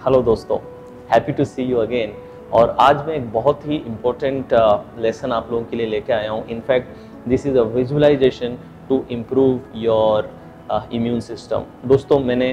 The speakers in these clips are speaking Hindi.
हेलो दोस्तों, happy to see you again. और आज मैं एक बहुत ही इम्पोर्टेंट लेसन आप लोगों के लिए लेके आया हूँ। In fact this is a visualization to improve your immune system. दोस्तों, मैंने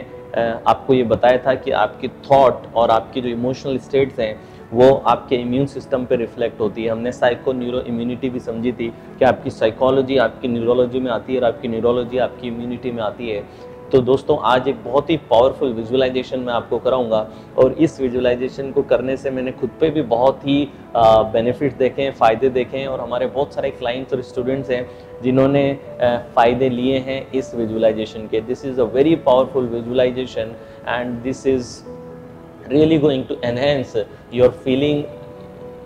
आपको ये बताया था कि आपकी थॉट और आपकी जो इमोशनल स्टेट्स हैं वो आपके इम्यून सिस्टम पे रिफ्लेक्ट होती है। हमने साइको न्यूरो इम्यूनिटी भी समझी थी कि आपकी साइकोलॉजी आपकी न्यूरोलॉजी में आती है और आपकी न्यूरोलॉजी आपकी इम्यूनिटी में आती है। तो दोस्तों, आज एक बहुत ही पावरफुल विजुअलाइजेशन मैं आपको कराऊंगा और इस विजुअलाइजेशन को करने से मैंने खुद पे भी बहुत ही बेनिफिट्स देखे हैं, फ़ायदे देखे हैं और हमारे बहुत सारे क्लाइंट्स और स्टूडेंट्स हैं जिन्होंने फ़ायदे लिए हैं इस विजुअलाइजेशन के। This is a very powerful visualization and this is really going to enhance your feeling,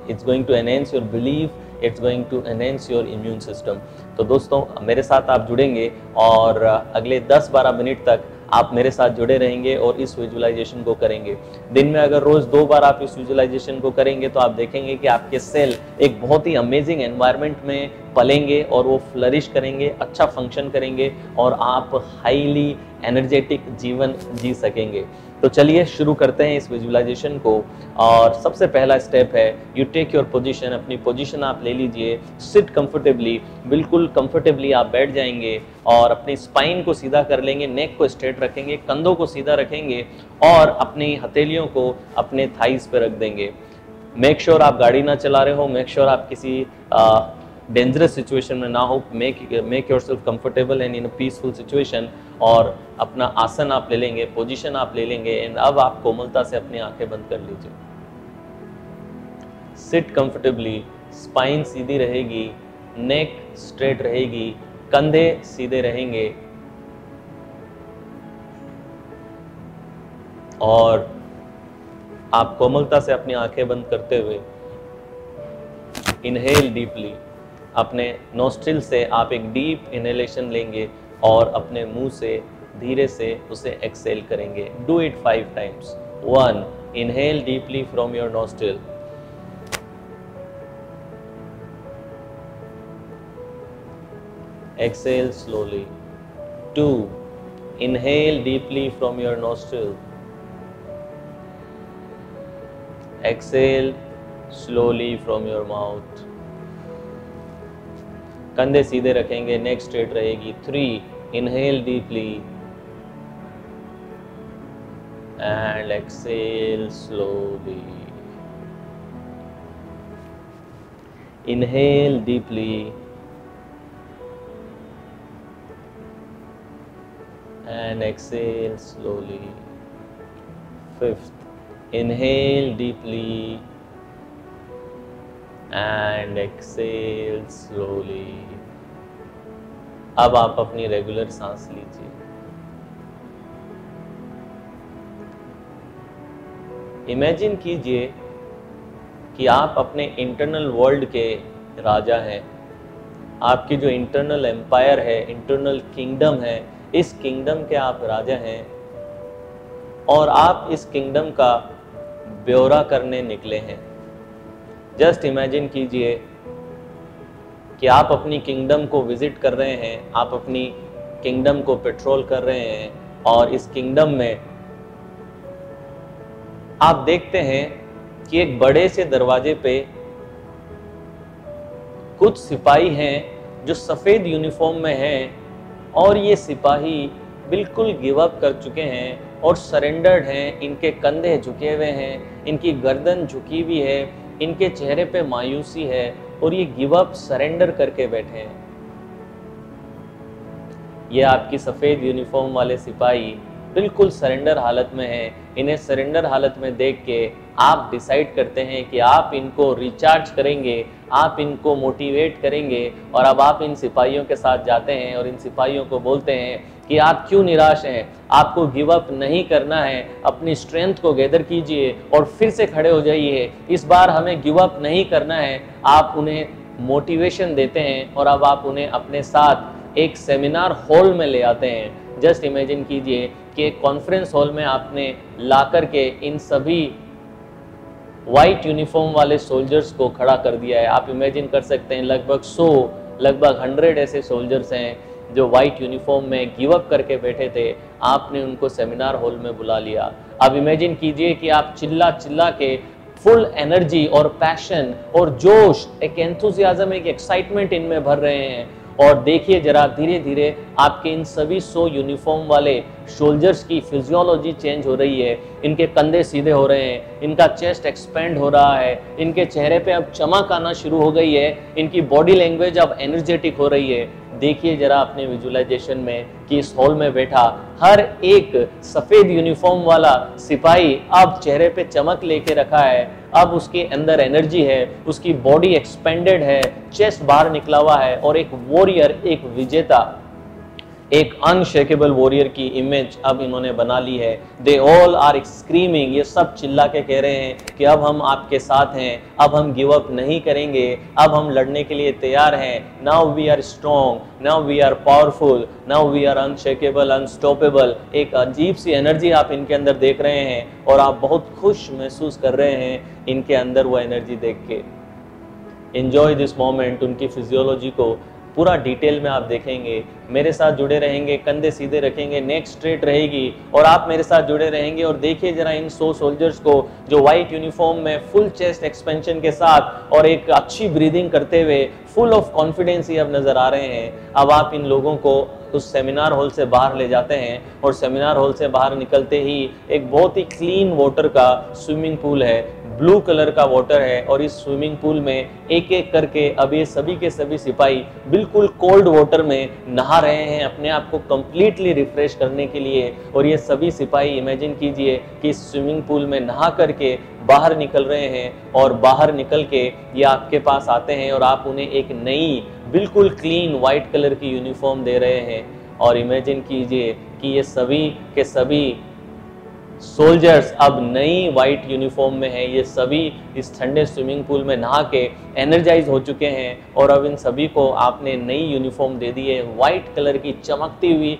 it's going to enhance your belief, it's going to enhance your immune system। तो दोस्तों, मेरे साथ आप जुड़ेंगे और अगले 10-12 मिनट तक आप मेरे साथ जुड़े रहेंगे और इस विजुअलाइजेशन को करेंगे। दिन में अगर रोज़ 2 बार आप इस विजुअलाइजेशन को करेंगे तो आप देखेंगे कि आपके सेल एक बहुत ही अमेजिंग एनवायरनमेंट में पलेंगे और वो फ्लरिश करेंगे, अच्छा फंक्शन करेंगे और आप हाईली एनर्जेटिक जीवन जी सकेंगे। तो चलिए शुरू करते हैं इस विजुअलाइजेशन को। और सबसे पहला स्टेप है यू टेक योर पोजीशन। अपनी पोजीशन आप ले लीजिए, सिट कंफर्टेबली, बिल्कुल कंफर्टेबली आप बैठ जाएंगे और अपनी स्पाइन को सीधा कर लेंगे, नेक को स्ट्रेट रखेंगे, कंधों को सीधा रखेंगे और अपनी हथेलियों को अपने थाइस पे रख देंगे। मेक श्योर आप गाड़ी ना चला रहे हो, मेक श्योर आप किसी डेंजरस सिचुएशन में ना हो। Make yourself comfortable and in a peaceful situation और अपना आसन आप ले लेंगे, पोजीशन आप ले लेंगे एंड अब आप कोमलता से अपनी आंखें बंद कर लीजिए। सिट कंफर्टेबली, स्पाइन सीधी रहेगी, नेक स्ट्रेट रहेगी, कंधे सीधे रहेंगे और आप कोमलता से अपनी आंखें बंद करते हुए इनहेल डीपली। अपने नोस्ट्रिल से आप एक डीप इनहेलेशन लेंगे और अपने मुंह से धीरे से उसे एक्सेल करेंगे। Do it 5 times. 1, inhale deeply from your nostril. Exhale slowly. 2, inhale deeply from your nostril. Exhale slowly from your mouth. कंधे सीधे रखेंगे, नेक स्ट्रेट रहेगी। 3, inhale deeply and exhale slowly. Inhale deeply and exhale slowly. 5th, inhale deeply and exhale slowly. अब आप अपनी रेगुलर सांस लीजिए। इमेजिन कीजिए कि आप अपने इंटरनल वर्ल्ड के राजा हैं। आपकी जो इंटरनल एम्पायर है, इंटरनल किंगडम है, इस किंगडम के आप राजा हैं और आप इस किंगडम का ब्यौरा करने निकले हैं। जस्ट इमेजिन कीजिए कि आप अपनी किंगडम को विजिट कर रहे हैं, आप अपनी किंगडम को पेट्रोल कर रहे हैं और इस किंगडम में आप देखते हैं कि एक बड़े से दरवाजे पे कुछ सिपाही हैं जो सफ़ेद यूनिफॉर्म में हैं और ये सिपाही बिल्कुल गिव अप कर चुके हैं और सरेंडर्ड हैं। इनके कंधे झुके हुए हैं, इनकी गर्दन झुकी हुई है, इनके चेहरे पे मायूसी है और ये गिव अप सरेंडर करके बैठे हैं। ये आपकी सफ़ेद यूनिफॉर्म वाले सिपाही बिल्कुल सरेंडर हालत में हैं। इन्हें सरेंडर हालत में देख के आप डिसाइड करते हैं कि आप इनको रिचार्ज करेंगे, आप इनको मोटिवेट करेंगे और अब आप इन सिपाहियों के साथ जाते हैं और इन सिपाहियों को बोलते हैं कि आप क्यों निराश हैं, आपको गिव अप नहीं करना है, अपनी स्ट्रेंथ को गैदर कीजिए और फिर से खड़े हो जाइए, इस बार हमें गिव अप नहीं करना है। आप उन्हें मोटिवेशन देते हैं और अब आप उन्हें अपने साथ एक सेमिनार हॉल में ले आते हैं। जस्ट इमेजिन कीजिए कि एक कॉन्फ्रेंस हॉल में आपने ला करके इन सभी वाइट यूनिफॉर्म वाले सोल्जर्स को खड़ा कर दिया है। आप इमेजिन कर सकते हैं लगभग 100 लगभग 100 ऐसे सोल्जर्स हैं जो वाइट यूनिफॉर्म में गिव अप करके बैठे थे, आपने उनको सेमिनार हॉल में बुला लिया। अब इमेजिन कीजिए कि आप चिल्ला चिल्ला के फुल एनर्जी और पैशन और जोश, एक एंथुसियाज्म, एक एक्साइटमेंट इनमें भर रहे हैं। और देखिए जरा धीरे धीरे आपके इन सभी 100 यूनिफॉर्म वाले सोल्जर्स की फिजियोलॉजी चेंज हो रही है। इनके कंधे सीधे हो रहे हैं, इनका चेस्ट एक्सपेंड हो रहा है, इनके चेहरे पे अब चमक आना शुरू हो गई है, इनकी बॉडी लैंग्वेज अब एनर्जेटिक हो रही है। देखिए जरा अपने विजुअलाइजेशन में कि इस हॉल में बैठा हर एक सफेद यूनिफॉर्म वाला सिपाही अब चेहरे पे चमक लेके रखा है, अब उसके अंदर एनर्जी है, उसकी बॉडी एक्सपेंडेड है, चेस्ट बाहर निकला हुआ है और एक वॉरियर, एक विजेता, एक अनशेकेबल वॉरियर की इमेज अब इन्होंने बना ली है। दे ऑल आर स्क्रीमिंग, ये सब चिल्ला के कह रहे हैं कि अब हम आपके साथ हैं, अब हम गिव अप नहीं करेंगे, अब हम लड़ने के लिए तैयार हैं। Now we are strong, now we are powerful, now we are unshakeable, unstoppable. एक अजीब सी एनर्जी आप इनके अंदर देख रहे हैं और आप बहुत खुश महसूस कर रहे हैं इनके अंदर वो एनर्जी देख के। Enjoy this moment. उनकी फिजियोलॉजी को पूरा डिटेल में आप देखेंगे, मेरे साथ जुड़े रहेंगे, कंधे सीधे रखेंगे, नेक स्ट्रेट रहेगी और आप मेरे साथ जुड़े रहेंगे। और देखिए जरा इन 100 सोल्जर्स को जो वाइट यूनिफॉर्म में फुल चेस्ट एक्सपेंशन के साथ और एक अच्छी ब्रीदिंग करते हुए फुल ऑफ कॉन्फिडेंस ही अब नजर आ रहे हैं। अब आप इन लोगों को उस सेमिनार हॉल से बाहर ले जाते हैं और सेमिनार हॉल से बाहर निकलते ही एक बहुत ही क्लीन वाटर का स्विमिंग पूल है, ब्लू कलर का वाटर है और इस स्विमिंग पूल में एक एक करके अब ये सभी के सभी सिपाही बिल्कुल कोल्ड वाटर में नहा रहे हैं अपने आप को कंप्लीटली रिफ्रेश करने के लिए। और ये सभी सिपाही इमेजिन कीजिए कि इस स्विमिंग पूल में नहा करके बाहर निकल रहे हैं और बाहर निकल के ये आपके पास आते हैं और आप उन्हें एक नई बिल्कुल क्लीन वाइट कलर की यूनिफॉर्म दे रहे हैं। और इमेजिन कीजिए कि ये सभी के सभी सोल्जर्स अब नई वाइट यूनिफॉर्म में हैं, ये सभी इस ठंडे स्विमिंग पूल में नहा के एनर्जाइज हो चुके हैं और अब इन सभी को आपने नई यूनिफॉर्म दे दी है, वाइट कलर की चमकती हुई,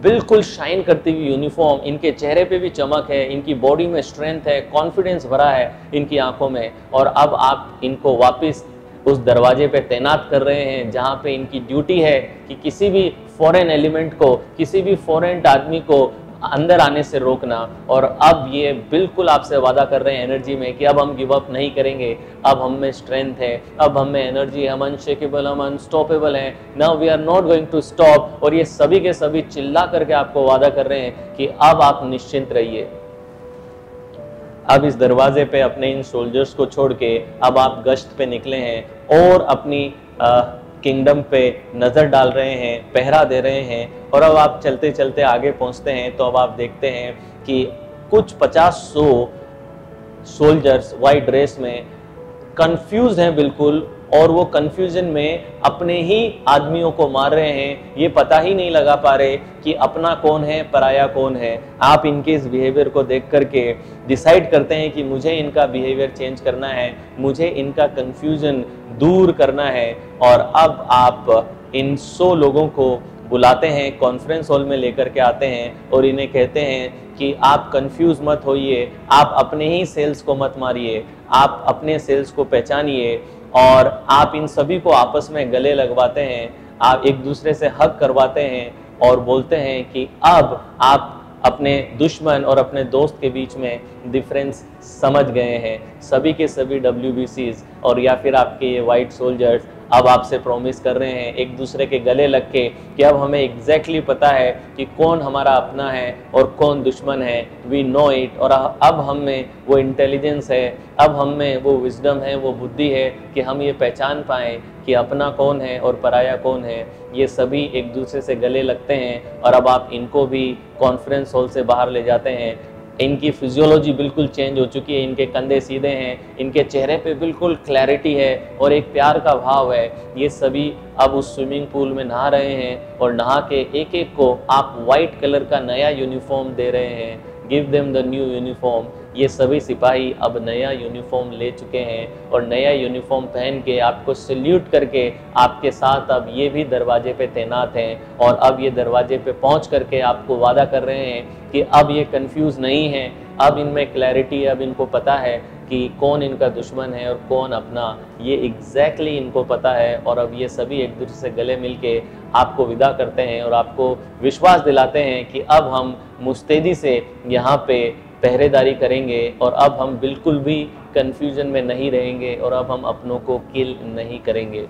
बिल्कुल शाइन करती हुई यूनिफॉर्म। इनके चेहरे पे भी चमक है, इनकी बॉडी में स्ट्रेंथ है, कॉन्फिडेंस भरा है इनकी आंखों में। और अब आप इनको वापस उस दरवाजे पे तैनात कर रहे हैं जहाँ पे इनकी ड्यूटी है कि किसी भी फॉरेन एलिमेंट को, किसी भी फॉरेन आदमी को अंदर आने से रोकना। और अब ये बिल्कुल आपसे वादा कर रहे हैं एनर्जी में कि अब हम गिव अप नहीं करेंगे, अब हम में स्ट्रेंथ है, अब हम में एनर्जी, हम अनशेकेबल, हम अनस्टॉपेबल हैं, now we are not going to stop. और ये सभी के सभी चिल्ला करके आपको वादा कर रहे हैं कि अब आप निश्चिंत रहिए। अब इस दरवाजे पे अपने इन सोल्जर्स को छोड़ के अब आप गश्त पे निकले हैं और अपनी किंगडम पे नज़र डाल रहे हैं, पहरा दे रहे हैं। और अब आप चलते चलते आगे पहुंचते हैं तो अब आप देखते हैं कि कुछ 50-100 सोल्जर्स वाइट ड्रेस में कंफ्यूज हैं बिल्कुल, और वो कंफ्यूजन में अपने ही आदमियों को मार रहे हैं। ये पता ही नहीं लगा पा रहे कि अपना कौन है, पराया कौन है। आप इनके इस बिहेवियर को देख करके डिसाइड करते हैं कि मुझे इनका बिहेवियर चेंज करना है, मुझे इनका कंफ्यूजन दूर करना है। और अब आप इन 100 लोगों को बुलाते हैं, कॉन्फ्रेंस हॉल में लेकर के आते हैं और इन्हें कहते हैं कि आप कंफ्यूज मत होइए, आप अपने ही सेल्स को मत मारिए, आप अपने सेल्स को पहचानिए। और आप इन सभी को आपस में गले लगवाते हैं, आप एक दूसरे से हग करवाते हैं और बोलते हैं कि अब आप अपने दुश्मन और अपने दोस्त के बीच में डिफरेंस समझ गए हैं। सभी के सभी WBCs और या फिर आपके ये वाइट सोल्जर्स अब आपसे प्रॉमिस कर रहे हैं एक दूसरे के गले लग के कि अब हमें एग्जैक्टली पता है कि कौन हमारा अपना है और कौन दुश्मन है। We know it. और अब हम में वो इंटेलिजेंस है, अब हम में वो विजडम है, वो बुद्धि है कि हम ये पहचान पाएँ कि अपना कौन है और पराया कौन है। ये सभी एक दूसरे से गले लगते हैं और अब आप इनको भी कॉन्फ्रेंस हॉल से बाहर ले जाते हैं। इनकी फिजियोलॉजी बिल्कुल चेंज हो चुकी है, इनके कंधे सीधे हैं, इनके चेहरे पे बिल्कुल क्लैरिटी है और एक प्यार का भाव है। ये सभी अब उस स्विमिंग पूल में नहा रहे हैं और नहा के एक एक को आप वाइट कलर का नया यूनिफॉर्म दे रहे हैं। Give them the new uniform. ये सभी सिपाही अब नया यूनिफॉर्म ले चुके हैं और नया यूनिफॉर्म पहन के आपको सैल्यूट करके आपके साथ अब ये भी दरवाजे पे तैनात हैं। और अब ये दरवाजे पे पहुंच करके आपको वादा कर रहे हैं कि अब ये कंफ्यूज नहीं है, अब इनमें क्लैरिटी है, अब इनको पता है कि कौन इनका दुश्मन है और कौन अपना, ये एग्जैक्टली इनको पता है। और अब ये सभी एक दूसरे से गले मिलके आपको विदा करते हैं और आपको विश्वास दिलाते हैं कि अब हम मुस्तैदी से यहाँ पे पहरेदारी करेंगे और अब हम बिल्कुल भी कन्फ्यूजन में नहीं रहेंगे और अब हम अपनों को किल नहीं करेंगे।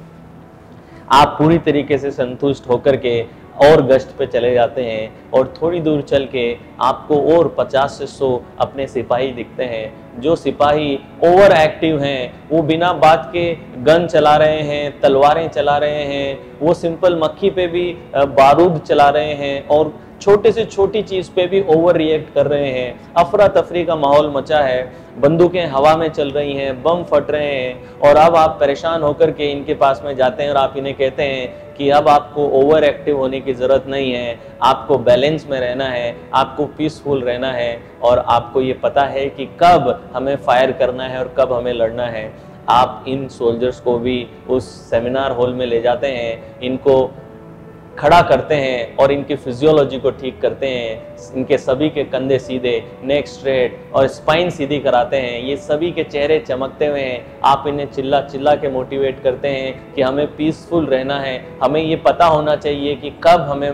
आप पूरी तरीके से संतुष्ट होकर के और गश्त पे चले जाते हैं और थोड़ी दूर चल के आपको और 50 से 100 अपने सिपाही दिखते हैं। जो सिपाही ओवर एक्टिव हैं, वो बिना बात के गन चला रहे हैं, तलवारें चला रहे हैं, वो सिंपल मक्खी पे भी बारूद चला रहे हैं और छोटे से छोटी चीज़ पे भी ओवर रिएक्ट कर रहे हैं। अफरा तफरी का माहौल मचा है, बंदूकें हवा में चल रही हैं, बम फट रहे हैं और अब आप परेशान होकर के इनके पास में जाते हैं और आप इन्हें कहते हैं कि अब आपको ओवर एक्टिव होने की ज़रूरत नहीं है, आपको बैलेंस में रहना है, आपको पीसफुल रहना है और आपको ये पता है कि कब हमें फायर करना है और कब हमें लड़ना है। आप इन सोल्जर्स को भी उस सेमिनार हॉल में ले जाते हैं, इनको खड़ा करते हैं और इनकी फिजियोलॉजी को ठीक करते हैं, इनके सभी के कंधे सीधे, नेक स्ट्रेट और स्पाइन सीधी कराते हैं। ये सभी के चेहरे चमकते हुए हैं। आप इन्हें चिल्ला चिल्ला के मोटिवेट करते हैं कि हमें पीसफुल रहना है, हमें ये पता होना चाहिए कि कब हमें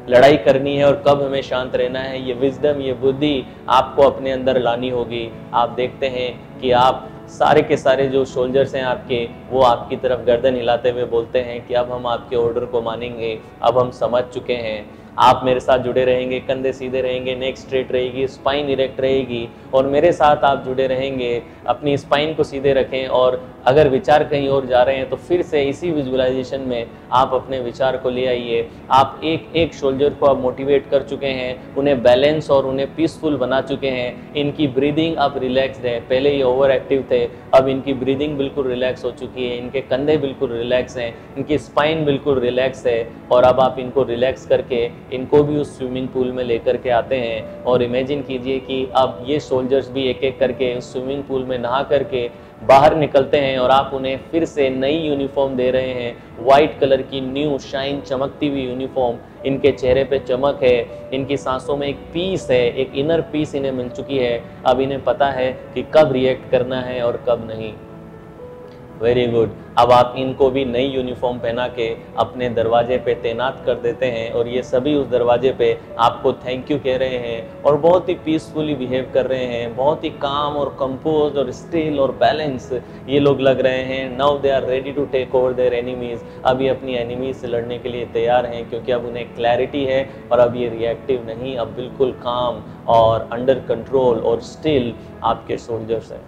लड़ाई करनी है और कब हमें शांत रहना है। ये विजडम, ये बुद्धि आपको अपने अंदर लानी होगी। आप देखते हैं कि आप सारे के सारे जो सोल्जर्स हैं आपके, वो आपकी तरफ गर्दन हिलाते हुए बोलते हैं कि अब हम आपके ऑर्डर को मानेंगे, अब हम समझ चुके हैं। आप मेरे साथ जुड़े रहेंगे, कंधे सीधे रहेंगे, नेक स्ट्रेट रहेगी, स्पाइन इरेक्ट रहेगी और मेरे साथ आप जुड़े रहेंगे। अपनी स्पाइन को सीधे रखें और अगर विचार कहीं और जा रहे हैं तो फिर से इसी विजुअलाइजेशन में आप अपने विचार को ले आइए। आप एक एक सोल्जर को आप मोटिवेट कर चुके हैं, उन्हें बैलेंस और उन्हें पीसफुल बना चुके हैं। इनकी ब्रीदिंग अब रिलैक्सड है, पहले ये ओवर एक्टिव थे, अब इनकी ब्रीदिंग बिल्कुल रिलैक्स हो चुकी है, इनके कंधे बिल्कुल रिलैक्स हैं, इनकी स्पाइन बिल्कुल रिलैक्स है और अब आप इनको रिलैक्स करके इनको भी उस स्विमिंग पूल में लेकर के आते हैं। और इमेजिन कीजिए कि अब ये सोल्जर्स भी एक एक करके उस स्विमिंग पूल में नहा करके बाहर निकलते हैं और आप उन्हें फिर से नई यूनिफॉर्म दे रहे हैं, वाइट कलर की न्यू शाइन चमकती हुई यूनिफॉर्म। इनके चेहरे पे चमक है, इनकी सांसों में एक पीस है, एक इनर पीस इन्हें मिल चुकी है। अब इन्हें पता है कि कब रिएक्ट करना है और कब नहीं। Very good. अब आप इनको भी नई यूनिफॉर्म पहना के अपने दरवाजे पे तैनात कर देते हैं और ये सभी उस दरवाजे पे आपको थैंक यू कह रहे हैं और बहुत ही पीसफुली बिहेव कर रहे हैं। बहुत ही काम और कंपोज और स्टिल और बैलेंस ये लोग लग रहे हैं। Now they are ready to take over their enemies. अब ये अपनी एनिमीज से लड़ने के लिए तैयार हैं क्योंकि अब उन्हें क्लैरिटी है और अब ये रिएक्टिव नहीं, अब बिल्कुल काम और अंडर कंट्रोल और स्टिल आपके सोल्जर्स हैं।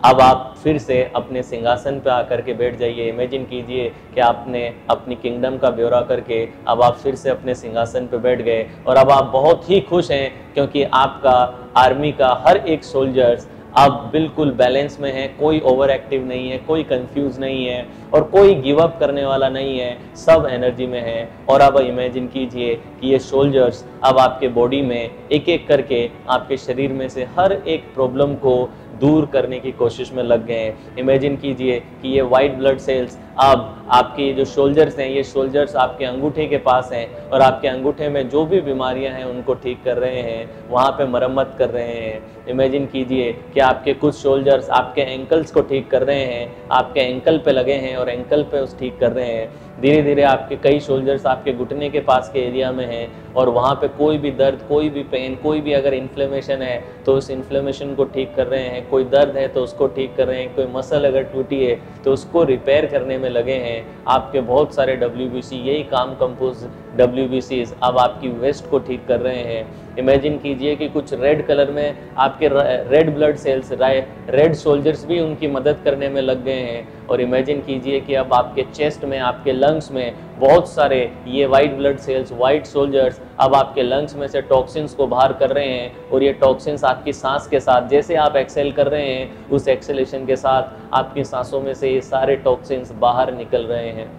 अब आप फिर से अपने सिंहासन पर आकर के बैठ जाइए। इमेजिन कीजिए कि आपने अपनी किंगडम का ब्यौरा करके अब आप फिर से अपने सिंहासन पर बैठ गए और अब आप बहुत ही खुश हैं क्योंकि आपका आर्मी का हर एक सोल्जर्स अब बिल्कुल बैलेंस में है, कोई ओवर एक्टिव नहीं है, कोई कंफ्यूज नहीं है और कोई गिव अप करने वाला नहीं है, सब एनर्जी में है। और अब इमेजिन कीजिए कि ये सोल्जर्स अब आपके बॉडी में एक एक करके आपके शरीर में से हर एक प्रॉब्लम को दूर करने की कोशिश में लग गए हैं। इमेजिन कीजिए कि ये वाइट ब्लड सेल्स अब आपके जो सोल्जर्स हैं, ये सोल्जर्स आपके अंगूठे के पास हैं और आपके अंगूठे में जो भी बीमारियां हैं उनको ठीक कर रहे हैं, वहाँ पे मरम्मत कर रहे हैं। इमेजिन कीजिए कि आपके कुछ सोल्जर्स आपके एंकल्स को ठीक कर रहे हैं, आपके एंकल पे लगे हैं और एंकल पे उस ठीक कर रहे हैं। धीरे धीरे आपके कई सोल्जर्स आपके घुटने के पास के एरिया में हैं और वहाँ पे कोई भी दर्द, कोई भी पेन, कोई भी अगर इन्फ्लेमेशन है तो उस इन्फ्लेमेशन को ठीक कर रहे हैं, कोई दर्द है तो उसको ठीक कर रहे हैं, कोई मसल अगर टूटी है तो उसको रिपेयर करने में लगे हैं। आपके बहुत सारे WBC, यही काम कंपोज WBCs अब आपकी वेस्ट को ठीक कर रहे हैं। इमेजिन कीजिए कि कुछ रेड कलर में आपके red blood cells, red soldiers भी उनकी मदद करने में लग गए हैं। और इमेजिन कीजिए कि अब आपके चेस्ट में, आपके लंग्स में बहुत सारे ये white blood cells, white soldiers अब आपके लंग्स में से टॉक्सिन्स को बाहर कर रहे हैं और ये टॉक्सिन्स आपकी सांस के साथ, जैसे आप एक्सेल कर रहे हैं उस एक्सेलेशन के साथ आपकी सांसों में से ये सारे टॉक्सिन्स बाहर निकल रहे हैं।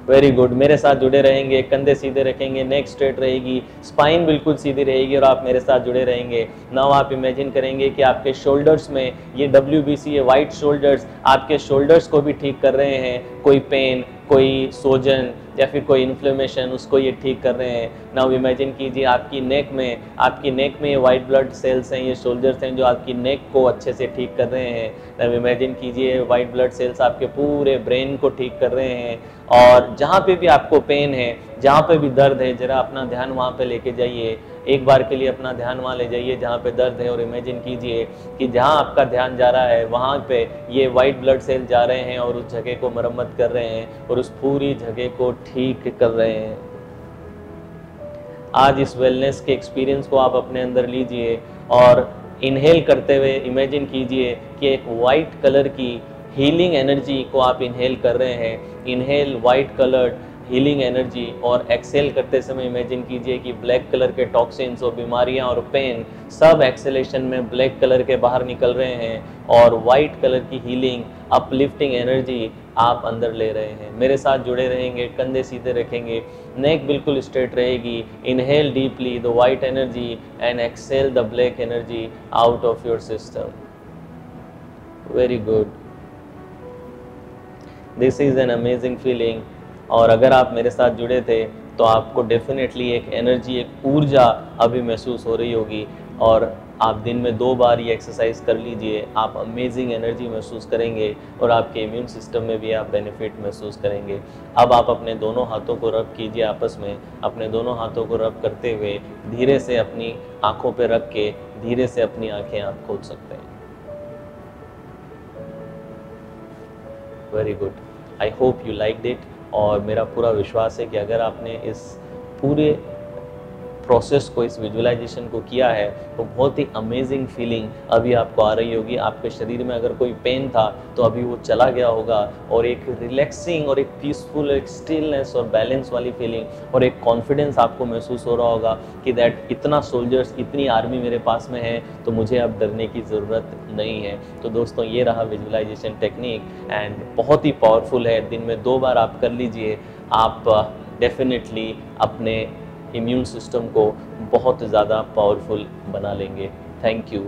Very good. मेरे साथ जुड़े रहेंगे, कंधे सीधे रखेंगे, नेक स्ट्रेट रहेगी, स्पाइन बिल्कुल सीधी रहेगी और आप मेरे साथ जुड़े रहेंगे। नाउ आप इमेजिन करेंगे कि आपके शोल्डर्स में ये WBC, ये वाइट शोल्डर्स आपके शोल्डर्स को भी ठीक कर रहे हैं। कोई पेन, कोई सोजन या फिर कोई इन्फ्लेमेशन, उसको ये ठीक कर रहे हैं। नाउ इमेजिन कीजिए आपकी नेक में ये वाइट ब्लड सेल्स हैं, ये सोल्जर्स हैं जो आपकी नेक को अच्छे से ठीक कर रहे हैं। नाउ इमेजिन कीजिए वाइट ब्लड सेल्स आपके पूरे ब्रेन को ठीक कर रहे हैं। और जहाँ पे भी आपको पेन है, जहाँ पे भी दर्द है, जरा अपना ध्यान वहाँ पे लेके जाइए। एक बार के लिए अपना ध्यान वहाँ ले जाइए जहाँ पे दर्द है, और इमेजिन कीजिए कि जहाँ आपका ध्यान जा रहा है वहाँ पे ये वाइट ब्लड सेल जा रहे हैं और उस जगह को मरम्मत कर रहे हैं और उस पूरी जगह को ठीक कर रहे हैं। आज इस वेलनेस के एक्सपीरियंस को आप अपने अंदर लीजिए और इनहेल करते हुए इमेजिन कीजिए कि एक वाइट कलर की हीलिंग एनर्जी को आप इनहेल कर रहे हैं। Inhale white coloured healing energy, और एक्सेल करते समय इमेजिन कीजिए कि ब्लैक कलर के टॉक्सिन्स और बीमारियां और पेन सब एक्सेलेशन में ब्लैक कलर के बाहर निकल रहे हैं और वाइट कलर की हीलिंग अपलिफ्टिंग एनर्जी आप अंदर ले रहे हैं। मेरे साथ जुड़े रहेंगे, कंधे सीधे रखेंगे, नेक बिल्कुल स्ट्रेट रहेगी। Inhale deeply the white energy and exhale the black energy out of your system. Very good, this is an amazing feeling. और अगर आप मेरे साथ जुड़े थे तो आपको डेफिनेटली एक एनर्जी, एक ऊर्जा अभी महसूस हो रही होगी। और आप दिन में 2 बार ये एक्सरसाइज कर लीजिए, आप अमेजिंग एनर्जी महसूस करेंगे और आपके इम्यून सिस्टम में भी आप बेनिफिट महसूस करेंगे। अब आप अपने दोनों हाथों को रब कीजिए आपस में। अपने दोनों हाथों को रब करते हुए धीरे से अपनी आँखों पर रख के धीरे से अपनी आँखें आप खोल सकते हैं। Very good, I hope you liked it. और मेरा पूरा विश्वास है कि अगर आपने इस पूरे प्रोसेस को, इस विजुअलाइजेशन को किया है तो बहुत ही अमेजिंग फीलिंग अभी आपको आ रही होगी। आपके शरीर में अगर कोई पेन था तो अभी वो चला गया होगा, और एक रिलैक्सिंग और एक पीसफुल, एक स्टिलनेस और बैलेंस वाली फीलिंग और एक कॉन्फिडेंस आपको महसूस हो रहा होगा कि दैट इतना सोल्जर्स, इतनी आर्मी मेरे पास में है तो मुझे अब डरने की ज़रूरत नहीं है। तो दोस्तों, ये रहा विजुअलाइजेशन टेक्निक एंड बहुत ही पावरफुल है। दिन में 2 बार आप कर लीजिए, आप डेफिनेटली अपने इम्यून सिस्टम को बहुत ज़्यादा पावरफुल बना लेंगे। Thank you.